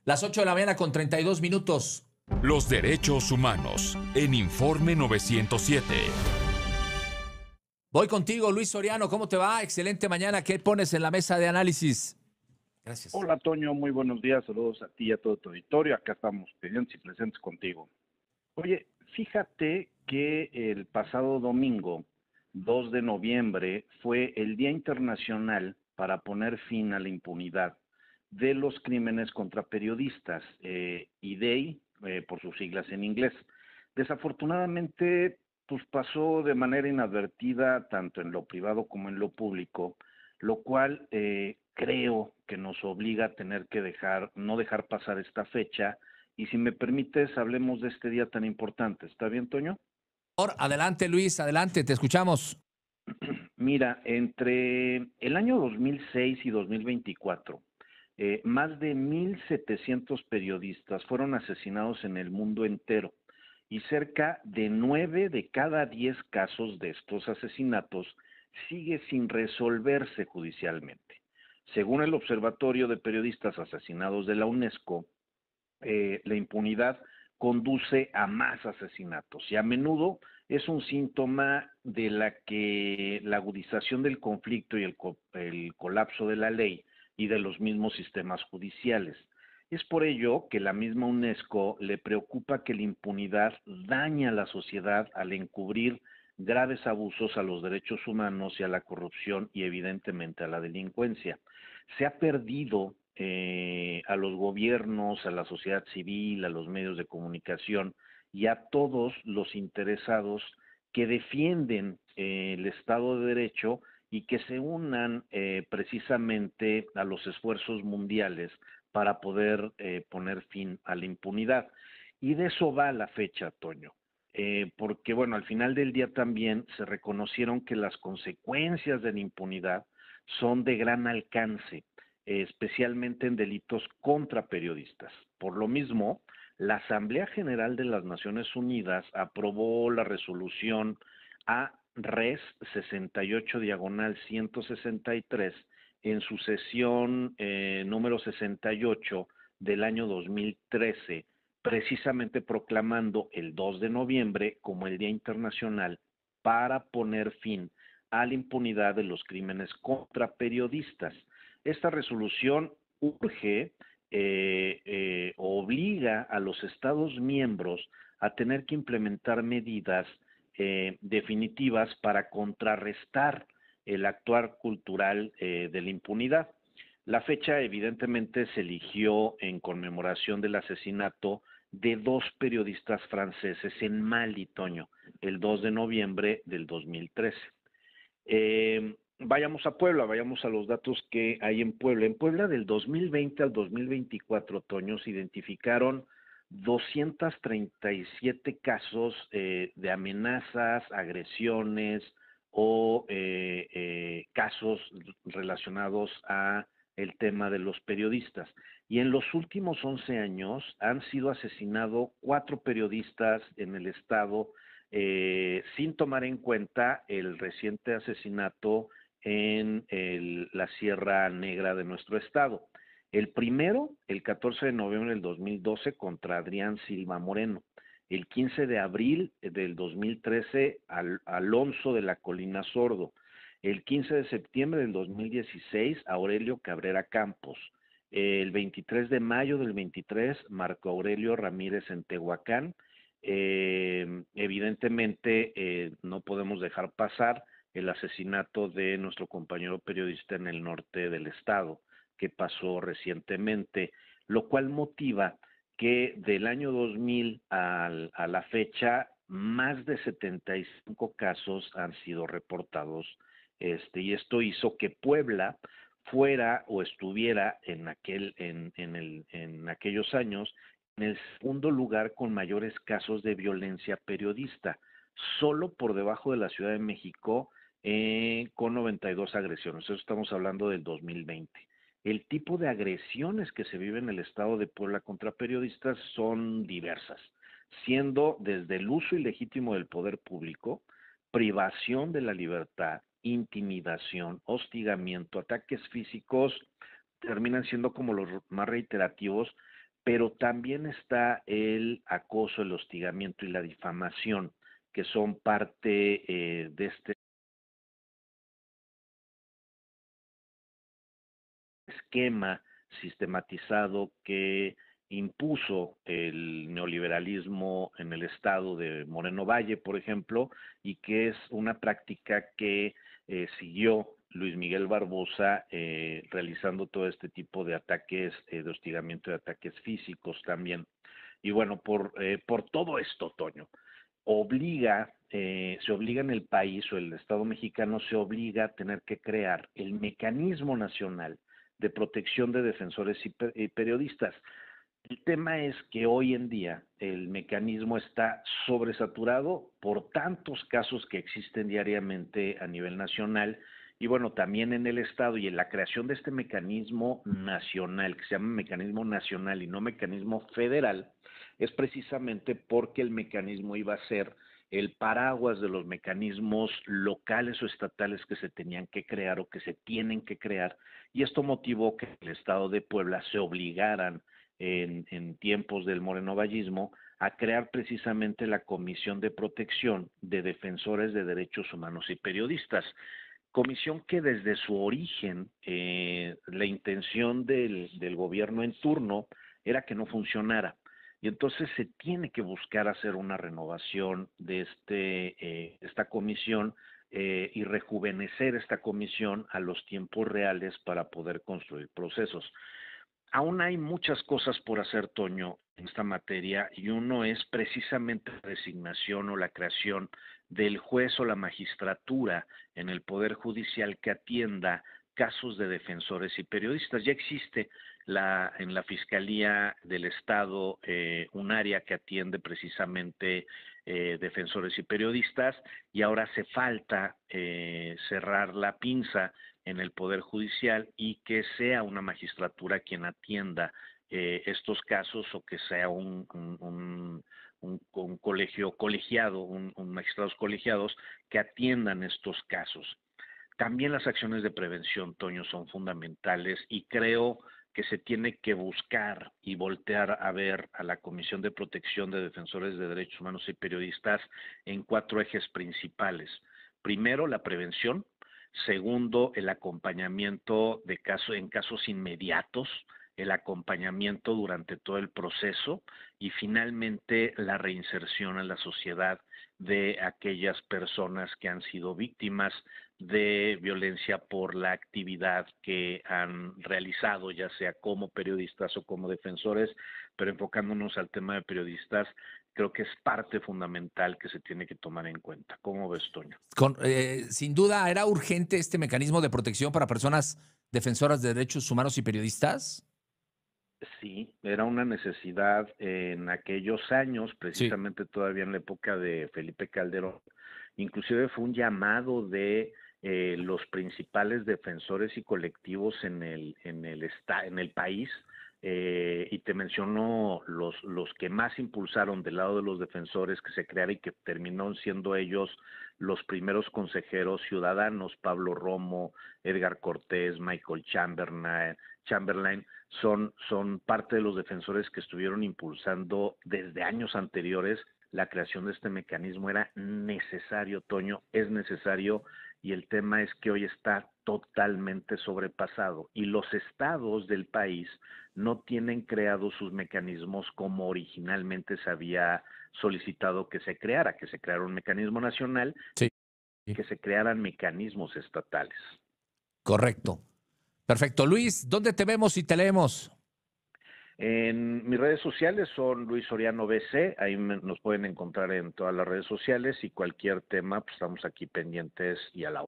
Las 8 de la mañana con 32 minutos. Los derechos humanos en Informe 907. Voy contigo, Luis Soriano. ¿Cómo te va? Excelente mañana. ¿Qué pones en la mesa de análisis? Gracias. Hola, Toño, muy buenos días. Saludos a ti y a todo tu auditorio. Acá estamos pendientes y presentes contigo. Oye, fíjate que el pasado domingo, 2 de noviembre, fue el Día Internacional para poner fin a la impunidad de los crímenes contra periodistas, IDEI, por sus siglas en inglés. Desafortunadamente, pues pasó de manera inadvertida tanto en lo privado como en lo público, lo cual creo que nos obliga a tener que no dejar pasar esta fecha. Y si me permites, hablemos de este día tan importante. ¿Está bien, Toño? Adelante, Luis, adelante, te escuchamos. Mira, entre el año 2006 y 2024, más de 1,700 periodistas fueron asesinados en el mundo entero y cerca de 9 de cada 10 casos de estos asesinatos sigue sin resolverse judicialmente. Según el Observatorio de Periodistas Asesinados de la UNESCO, la impunidad conduce a más asesinatos y a menudo es un síntoma de la agudización del conflicto y el colapso de la ley y de los mismos sistemas judiciales. Es por ello que la misma UNESCO le preocupa que la impunidad daña a la sociedad al encubrir graves abusos a los derechos humanos y a la corrupción y evidentemente a la delincuencia. Se ha perdido a los gobiernos, a la sociedad civil, a los medios de comunicación y a todos los interesados que defienden el Estado de Derecho y que se unan precisamente a los esfuerzos mundiales para poder poner fin a la impunidad. Y de eso va la fecha, Toño. Porque, bueno, al final del día también se reconocieron que las consecuencias de la impunidad son de gran alcance, especialmente en delitos contra periodistas. Por lo mismo, la Asamblea General de las Naciones Unidas aprobó la resolución A-RES 68/163 en su sesión número 68 del año 2013, precisamente proclamando el 2 de noviembre como el Día Internacional para poner fin a la impunidad de los crímenes contra periodistas. Esta resolución urge, obliga a los Estados miembros a tener que implementar medidas definitivas para contrarrestar el actuar cultural de la impunidad. La fecha evidentemente se eligió en conmemoración del asesinato de 2 periodistas franceses en Mali, Toño, el 2 de noviembre del 2013. Vayamos a Puebla, vayamos a los datos que hay en Puebla. En Puebla del 2020 al 2024, Toño, se identificaron 237 casos de amenazas, agresiones o casos relacionados a el tema de los periodistas. Y en los últimos 11 años han sido asesinados 4 periodistas en el estado, sin tomar en cuenta el reciente asesinato en la Sierra Negra de nuestro estado. El primero, el 14 de noviembre del 2012, contra Adrián Silva Moreno. El 15 de abril del 2013, Alonso de la Colina Sordo. El 15 de septiembre del 2016, Aurelio Cabrera Campos. El 23 de mayo del 23, Marco Aurelio Ramírez en Tehuacán. Evidentemente, no podemos dejar pasar el asesinato de nuestro compañero periodista en el norte del estado, que pasó recientemente, lo cual motiva que del año 2000 a la fecha, más de 75 casos han sido reportados, y esto hizo que Puebla fuera o estuviera en aquellos años en el segundo lugar con mayores casos de violencia periodista, solo por debajo de la Ciudad de México, con 92 agresiones. Eso estamos hablando del 2020. El tipo de agresiones que se vive en el estado de Puebla contra periodistas son diversas, siendo desde el uso ilegítimo del poder público, privación de la libertad, intimidación, hostigamiento, ataques físicos, terminan siendo como los más reiterativos, pero también está el acoso, el hostigamiento y la difamación, que son parte de este esquema sistematizado que impuso el neoliberalismo en el estado de Moreno Valle, por ejemplo, y que es una práctica que siguió Luis Miguel Barbosa realizando todo este tipo de ataques, de hostigamiento, de ataques físicos también. Y bueno, por todo esto, Toño, se obliga en el país o el Estado mexicano se obliga a tener que crear el mecanismo nacional de protección de defensores y periodistas. El tema es que hoy en día el mecanismo está sobresaturado por tantos casos que existen diariamente a nivel nacional y bueno, también en el Estado y en la creación de este mecanismo nacional, que se llama mecanismo nacional y no mecanismo federal, es precisamente porque el mecanismo iba a ser el paraguas de los mecanismos locales o estatales que se tenían que crear o que se tienen que crear, y esto motivó que el Estado de Puebla se obligaran en tiempos del morenovallismo a crear precisamente la Comisión de Protección de Defensores de Derechos Humanos y Periodistas. Comisión que desde su origen, la intención del gobierno en turno era que no funcionara. Y entonces se tiene que buscar hacer una renovación de esta comisión y rejuvenecer esta comisión a los tiempos reales para poder construir procesos. Aún hay muchas cosas por hacer, Toño, en esta materia, y uno es precisamente la designación o la creación del juez o la magistratura en el Poder Judicial que atienda casos de defensores y periodistas. Ya existe en la Fiscalía del Estado un área que atiende precisamente defensores y periodistas, y ahora hace falta cerrar la pinza en el Poder Judicial y que sea una magistratura quien atienda estos casos, o que sea un colegio colegiado, un magistrados colegiados que atiendan estos casos. También las acciones de prevención, Toño, son fundamentales, y creo que se tiene que buscar y voltear a ver a la Comisión de Protección de Defensores de Derechos Humanos y Periodistas en 4 ejes principales. Primero, la prevención. Segundo, el acompañamiento en casos inmediatos, el acompañamiento durante todo el proceso, y finalmente la reinserción en la sociedad de aquellas personas que han sido víctimas de violencia por la actividad que han realizado, ya sea como periodistas o como defensores, pero enfocándonos al tema de periodistas, creo que es parte fundamental que se tiene que tomar en cuenta. ¿Cómo ves, Toño? Sin duda, ¿era urgente este mecanismo de protección para personas defensoras de derechos humanos y periodistas? Sí, era una necesidad en aquellos años, Sí. precisamente todavía en la época de Felipe Calderón. Inclusive fue un llamado de los principales defensores y colectivos en el país, y te menciono los que más impulsaron del lado de los defensores que se creara, y que terminaron siendo ellos los primeros consejeros ciudadanos: Pablo Romo, Edgar Cortés, Michael Chamberlain, son parte de los defensores que estuvieron impulsando desde años anteriores la creación de este mecanismo. Era necesario, Toño, es necesario, y el tema es que hoy está totalmente sobrepasado, y los estados del país no tienen creados sus mecanismos como originalmente se había solicitado que se creara un mecanismo nacional, Sí. que se crearan mecanismos estatales. Correcto. Perfecto. Luis, ¿dónde te vemos y te leemos? En mis redes sociales son Luis Soriano BC, ahí nos pueden encontrar en todas las redes sociales, y cualquier tema, pues estamos aquí pendientes y a la